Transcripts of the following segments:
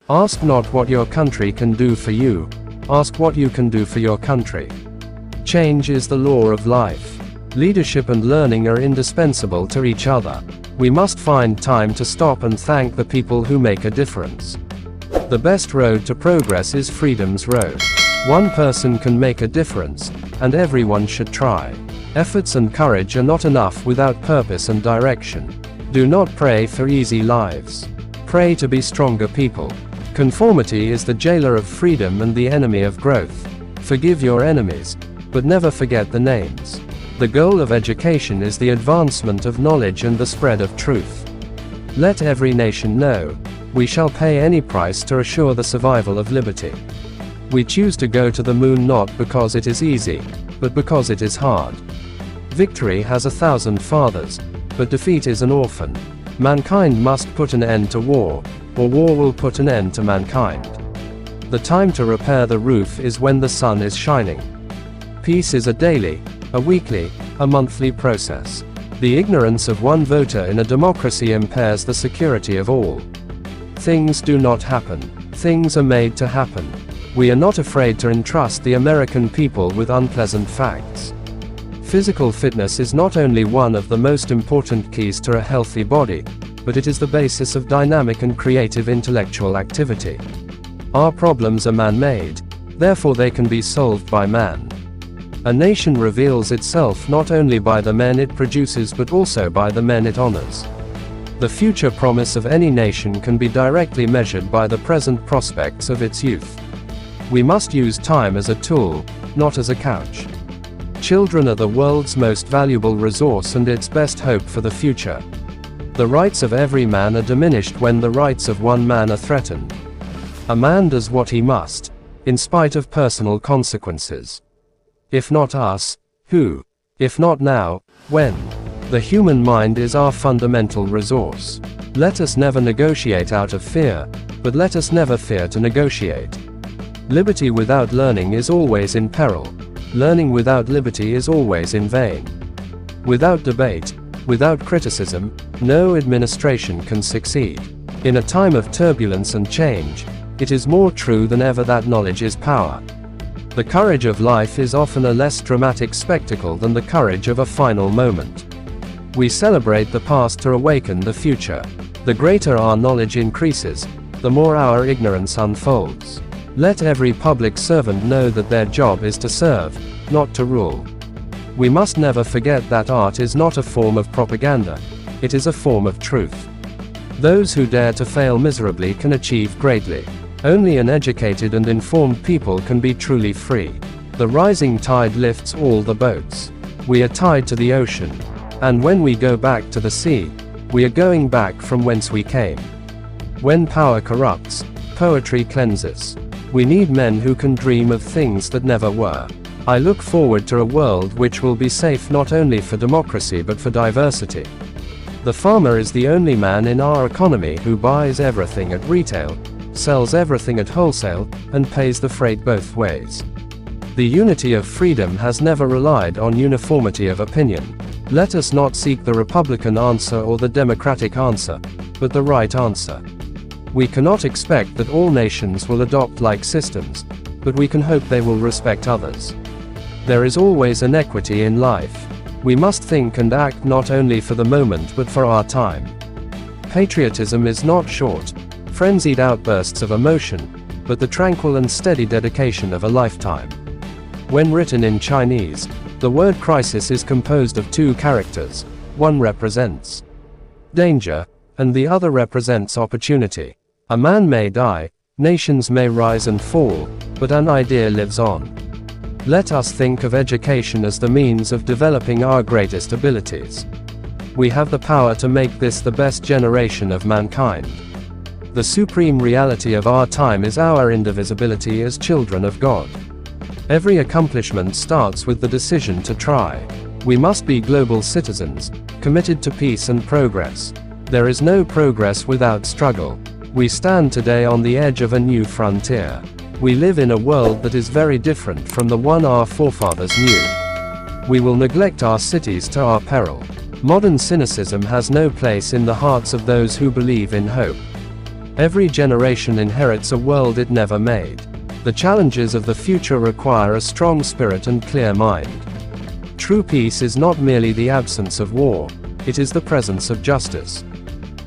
Ask not what your country can do for you, ask what you can do for your country. Change is the law of life. Leadership and learning are indispensable to each other. We must find time to stop and thank the people who make a difference. The best road to progress is freedom's road. One person can make a difference, and everyone should try. Efforts and courage are not enough without purpose and direction. Do not pray for easy lives. Pray to be stronger people. Conformity is the jailer of freedom and the enemy of growth. Forgive your enemies, but never forget the names. The goal of education is the advancement of knowledge and the spread of truth. Let every nation know. We shall pay any price to assure the survival of liberty. We choose to go to the moon not because it is easy, but because it is hard. Victory has 1,000 fathers, but defeat is an orphan. Mankind must put an end to war, or war will put an end to mankind. The time to repair the roof is when the sun is shining. Peace is a daily, a weekly, a monthly process. The ignorance of one voter in a democracy impairs the security of all. Things do not happen. Things are made to happen. We are not afraid to entrust the American people with unpleasant facts. Physical fitness is not only one of the most important keys to a healthy body, but it is the basis of dynamic and creative intellectual activity. Our problems are man-made, therefore they can be solved by man. A nation reveals itself not only by the men it produces but also by the men it honors. The future promise of any nation can be directly measured by the present prospects of its youth. We must use time as a tool, not as a couch. Children are the world's most valuable resource and its best hope for the future. The rights of every man are diminished when the rights of one man are threatened. A man does what he must, in spite of personal consequences. If not us, who? If not now, when? The human mind is our fundamental resource. Let us never negotiate out of fear, but let us never fear to negotiate. Liberty without learning is always in peril. Learning without liberty is always in vain. Without debate, without criticism, no administration can succeed. In a time of turbulence and change, it is more true than ever that knowledge is power. The courage of life is often a less dramatic spectacle than the courage of a final moment. We celebrate the past to awaken the future. The greater our knowledge increases, the more our ignorance unfolds. Let every public servant know that their job is to serve, not to rule. We must never forget that art is not a form of propaganda, it is a form of truth. Those who dare to fail miserably can achieve greatly. Only an educated and informed people can be truly free. The rising tide lifts all the boats. We are tied to the ocean. And when we go back to the sea, we are going back from whence we came. When power corrupts, poetry cleanses. We need men who can dream of things that never were. I look forward to a world which will be safe not only for democracy but for diversity. The farmer is the only man in our economy who buys everything at retail, sells everything at wholesale, and pays the freight both ways. The unity of freedom has never relied on uniformity of opinion. Let us not seek the Republican answer or the Democratic answer, but the right answer. We cannot expect that all nations will adopt like systems, but we can hope they will respect others. There is always inequity in life. We must think and act not only for the moment but for our time. Patriotism is not short, frenzied outbursts of emotion, but the tranquil and steady dedication of a lifetime. When written in Chinese, the word crisis is composed of two characters. One represents danger, and the other represents opportunity. A man may die, nations may rise and fall, but an idea lives on. Let us think of education as the means of developing our greatest abilities. We have the power to make this the best generation of mankind. The supreme reality of our time is our indivisibility as children of God. Every accomplishment starts with the decision to try. We must be global citizens, committed to peace and progress. There is no progress without struggle. We stand today on the edge of a new frontier. We live in a world that is very different from the one our forefathers knew. We will neglect our cities to our peril. Modern cynicism has no place in the hearts of those who believe in hope. Every generation inherits a world it never made. The challenges of the future require a strong spirit and clear mind. True peace is not merely the absence of war, it is the presence of justice.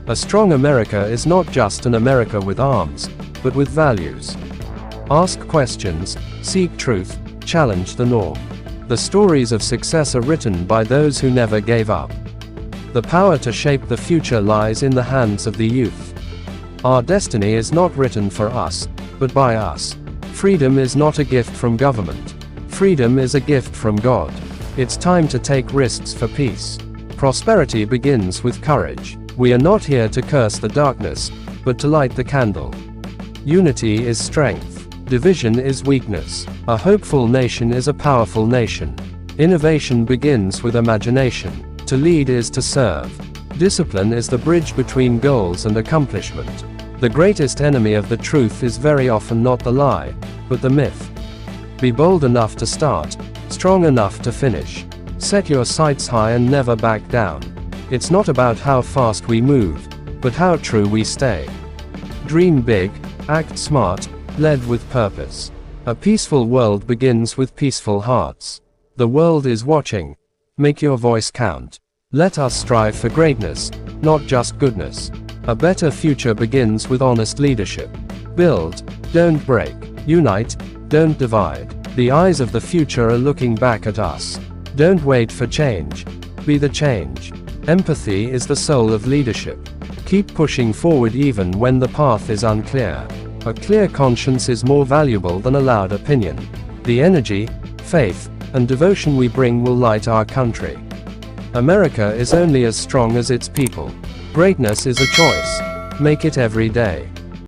A strong America is not just an America with arms, but with values. Ask questions, seek truth, challenge the norm. The stories of success are written by those who never gave up. The power to shape the future lies in the hands of the youth. Our destiny is not written for us, but by us. Freedom is not a gift from government. Freedom is a gift from God. It's time to take risks for peace. Prosperity begins with courage. We are not here to curse the darkness, but to light the candle. Unity is strength. Division is weakness. A hopeful nation is a powerful nation. Innovation begins with imagination. To lead is to serve. Discipline is the bridge between goals and accomplishment. The greatest enemy of the truth is very often not the lie, but the myth. Be bold enough to start, strong enough to finish. Set your sights high and never back down. It's not about how fast we move, but how true we stay. Dream big, act smart, led with purpose. A peaceful world begins with peaceful hearts. The world is watching. Make your voice count. Let us strive for greatness, not just goodness. A better future begins with honest leadership. Build, don't break. Unite, don't divide. The eyes of the future are looking back at us. Don't wait for change. Be the change. Empathy is the soul of leadership. Keep pushing forward even when the path is unclear. A clear conscience is more valuable than a loud opinion. The energy, faith, and devotion we bring will light our country. America is only as strong as its people. Greatness is a choice. Make it every day.